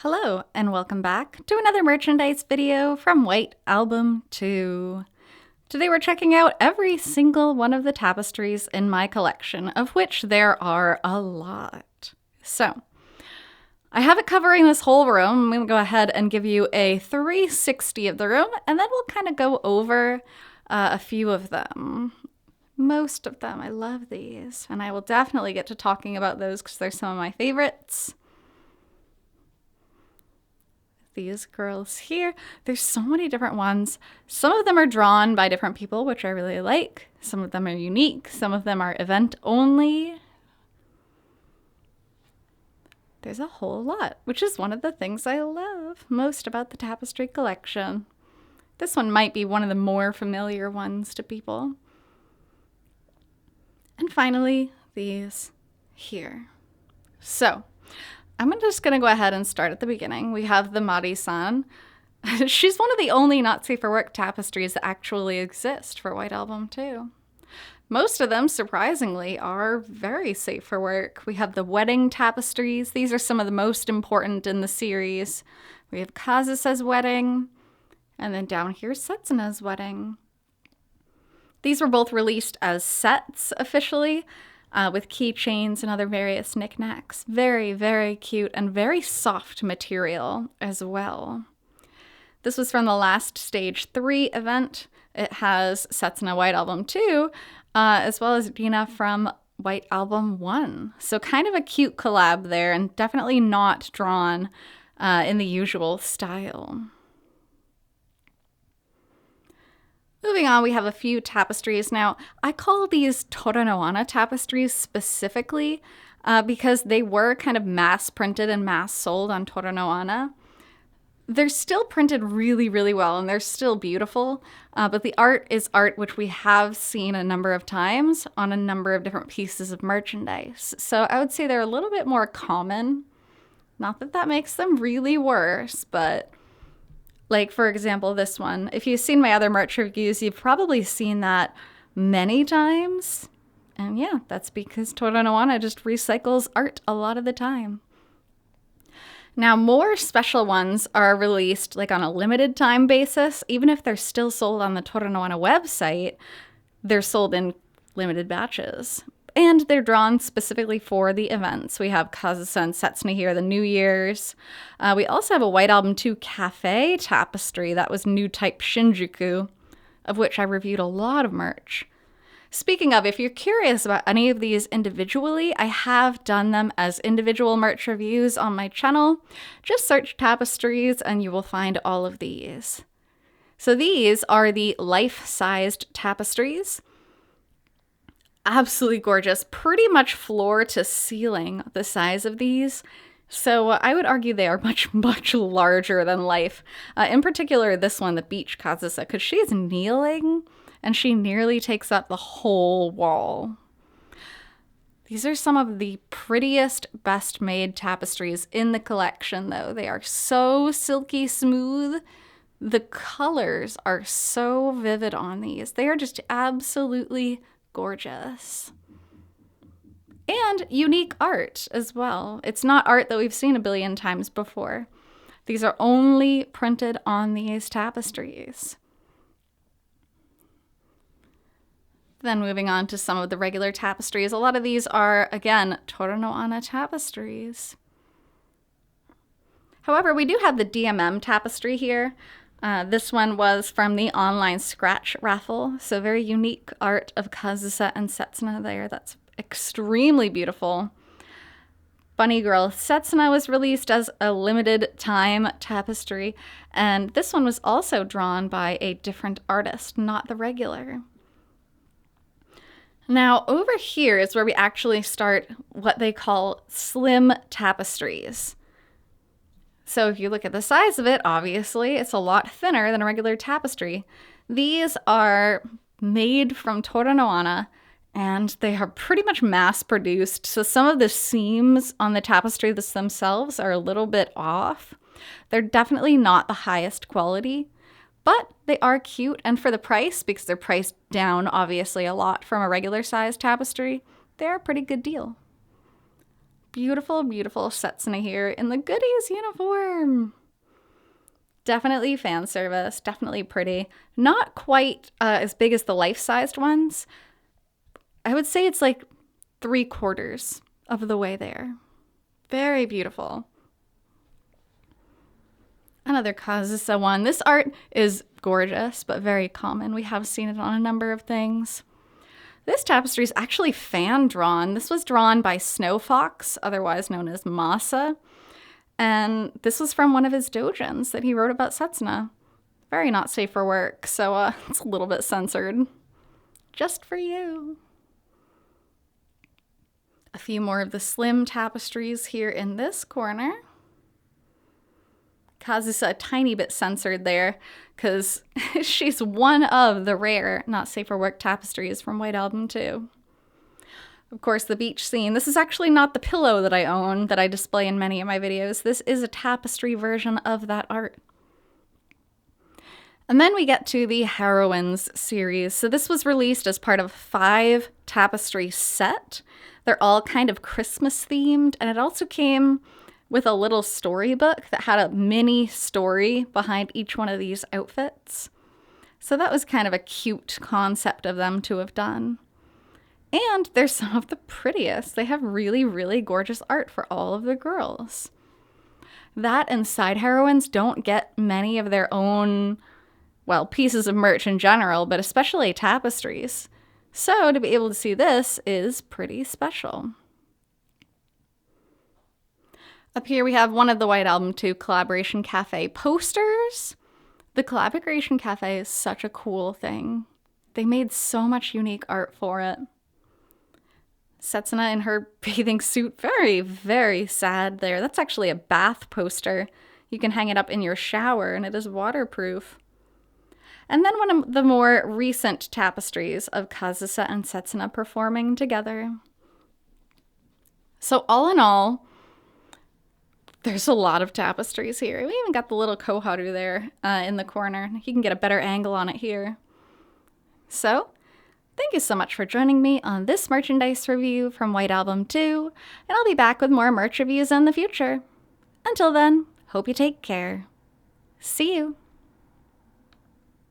Hello and welcome back to another merchandise video from White Album 2. Today we're checking out every single one of the tapestries in my collection, of which there are a lot. So, I have it covering this whole room. I'm going to go ahead and give you a 360 of the room, and then we'll kind of go over a few of them. Most of them. I love these, and I will definitely get to talking about those because they're some of my favorites. These girls here. There's so many different ones. Some of them are drawn by different people, which I really like. Some of them are unique. Some of them are event only. There's a whole lot, which is one of the things I love most about the Tapestry collection. This one might be one of the more familiar ones to people. And finally, these here. So, I'm just going to go ahead and start at the beginning. We have the Mari-san. She's one of the only not safe for work tapestries that actually exist for White Album 2. Most of them, surprisingly, are very safe for work. We have the wedding tapestries. These are some of the most important in the series. We have Kazusa's wedding, and then down here, Setsuna's wedding. These were both released as sets officially, with keychains and other various knickknacks. Very, very cute and very soft material as well. This was from the last Stage 3 event. It has Setsuna White Album 2, as well as Dina from White Album 1. So kind of a cute collab there, and definitely not drawn in the usual style. Moving on, we have a few tapestries. Now, I call these Toranoana tapestries specifically because they were kind of mass printed and mass sold on Toranoana. They're still printed really, really well, and they're still beautiful, but the art is art which we have seen a number of times on a number of different pieces of merchandise. So I would say they're a little bit more common. Not that that makes them really worse, but like, for example, this one. If you've seen my other merch reviews, you've probably seen that many times. And yeah, that's because Toranoana just recycles art a lot of the time. Now, more special ones are released like on a limited time basis. Even if they're still sold on the Toranoana website, they're sold in limited batches. And they're drawn specifically for the events. We have Kazusa and Setsuna here, the New Year's. We also have a White Album 2 cafe tapestry that was new type Shinjuku, of which I reviewed a lot of merch. Speaking of, if you're curious about any of these individually, I have done them as individual merch reviews on my channel. Just search tapestries and you will find all of these. So these are the life-sized tapestries. Absolutely gorgeous, pretty much floor to ceiling, the size of these. So I would argue they are much, much larger than life. In particular, this one, the Beach Kazusa, because she's kneeling and she nearly takes up the whole wall. These are some of the prettiest, best made tapestries in the collection, though. They are so silky smooth. The colors are so vivid on these. They are just absolutely gorgeous. And unique art as well. It's not art that we've seen a billion times before. These are only printed on these tapestries. Then moving on to some of the regular tapestries. A lot of these are, again, Toranoana tapestries. However, we do have the DMM tapestry here. This one was from the online scratch raffle, so very unique art of Kazusa and Setsuna there. That's extremely beautiful. Bunny Girl Setsuna was released as a limited time tapestry, and this one was also drawn by a different artist, not the regular. Now, over here is where we actually start what they call slim tapestries. So if you look at the size of it, obviously, it's a lot thinner than a regular tapestry. These are made from Toranoana, and they are pretty much mass-produced. So some of the seams on the tapestry themselves are a little bit off. They're definitely not the highest quality, but they are cute. And for the price, because they're priced down, obviously, a lot from a regular size tapestry, they're a pretty good deal. Beautiful, beautiful Setsuna here in the goodies uniform. Definitely fan service, definitely pretty. Not quite as big as the life-sized ones. I would say it's like 3/4 of the way there. Very beautiful. Another Kazusa one. This art is gorgeous, but very common. We have seen it on a number of things. This tapestry is actually fan-drawn. This was drawn by Snow Fox, otherwise known as Masa. And this was from one of his doujins that he wrote about Setsuna. Very not safe for work, so it's a little bit censored. Just for you. A few more of the slim tapestries here in this corner. Kazusa a tiny bit censored there because she's one of the rare not safe for work tapestries from White Album 2. Of course, the beach scene. This is actually not the pillow that I own that I display in many of my videos. This is a tapestry version of that art. And then we get to the Heroines series. So this was released as part of a 5 tapestry set. They're all kind of Christmas themed, and it also came with a little storybook that had a mini story behind each one of these outfits. So that was kind of a cute concept of them to have done. And they're some of the prettiest. They have really, really gorgeous art for all of the girls. That and side heroines don't get many of their own, well, pieces of merch in general, but especially tapestries. So to be able to see this is pretty special. Up here we have one of the White Album 2 Collaboration Cafe posters. The Collaboration Cafe is such a cool thing. They made so much unique art for it. Setsuna in her bathing suit, very, very sad there. That's actually a bath poster. You can hang it up in your shower and it is waterproof. And then one of the more recent tapestries of Kazusa and Setsuna performing together. So all in all, there's a lot of tapestries here. We even got the little koharu there in the corner. You can get a better angle on it here. So, thank you so much for joining me on this merchandise review from White Album 2, and I'll be back with more merch reviews in the future. Until then, hope you take care. See you!